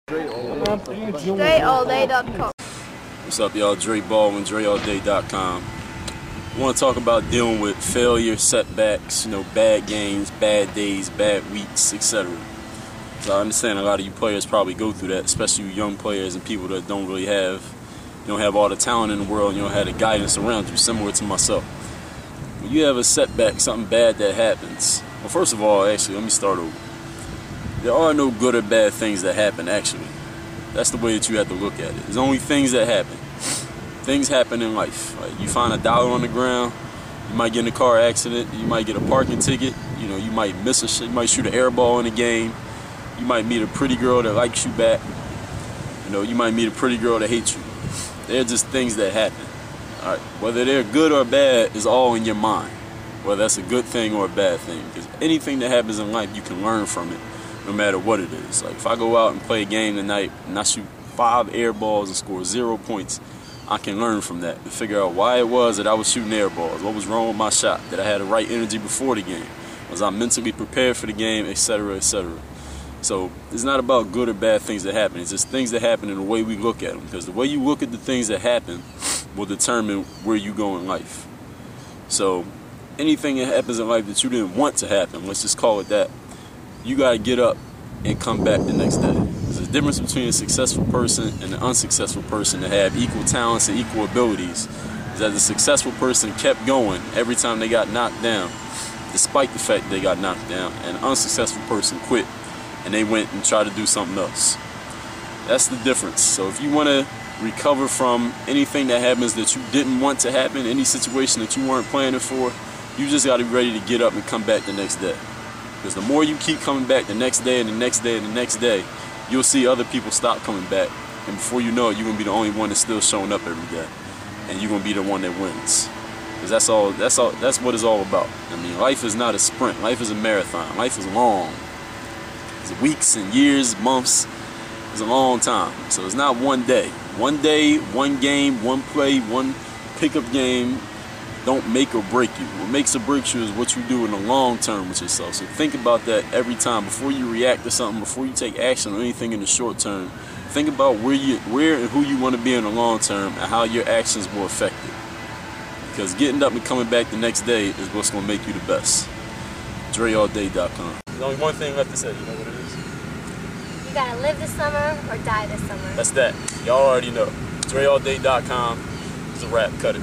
DreAllDay.com. What's up, y'all? Dre Baldwin, DreAllDay.com. I want to talk about dealing with failure, setbacks, bad games, bad days, bad weeks, etc. So I understand a lot of you players probably go through that, especially you young players and people that don't have all the talent in the world, and you don't have the guidance around you, similar to myself. When you have a setback, something bad that happens, well, first of all, actually, let me start over. There are no good or bad things that happen, actually. That's the way that you have to look at it. There's only things that happen. Things happen in life. Like you find $1 on the ground, you might get in a car accident, you might get a parking ticket, you might miss a shit, you might shoot an air ball in a game, you might meet a pretty girl that likes you back, you might meet a pretty girl that hates you. They're just things that happen. All right, whether they're good or bad is all in your mind, whether that's a good thing or a bad thing, because anything that happens in life you can learn from it, no matter what it is. Like if I go out and play a game tonight and I shoot 5 air balls and score 0 points, I can learn from that and figure out why it was that I was shooting air balls, what was wrong with my shot, that I had the right energy before the game, was I mentally prepared for the game, etc., etc. So it's not about good or bad things that happen. It's just things that happen in the way we look at them, because the way you look at the things that happen will determine where you go in life. So anything that happens in life that you didn't want to happen, let's just call it that, you got to get up and come back the next day. There's a difference between a successful person and an unsuccessful person that have equal talents and equal abilities. Is that the successful person kept going every time they got knocked down, despite the fact they got knocked down, and an unsuccessful person quit and they went and tried to do something else. That's the difference. So if you want to recover from anything that happens that you didn't want to happen, any situation that you weren't planning for, you just got to be ready to get up and come back the next day. Because the more you keep coming back the next day and the next day and the next day, you'll see other people stop coming back. And before you know it, you're going to be the only one that's still showing up every day. And you're going to be the one that wins. Because that's what it's all about. I mean, life is not a sprint. Life is a marathon. Life is long. It's weeks and years, months. It's a long time. So it's not one day. One day, one game, one play, one pickup game don't make or break you. What makes or breaks you is what you do in the long term with yourself. So think about that every time. Before you react to something, before you take action on anything in the short term, think about where and who you want to be in the long term and how your actions will affect it. Because getting up and coming back the next day is what's going to make you the best. DreAllDay.com. There's only one thing left to say. You know what it is? You gotta live this summer or die this summer. That's that. Y'all already know. DreAllDay.com. It's a wrap. Cut it.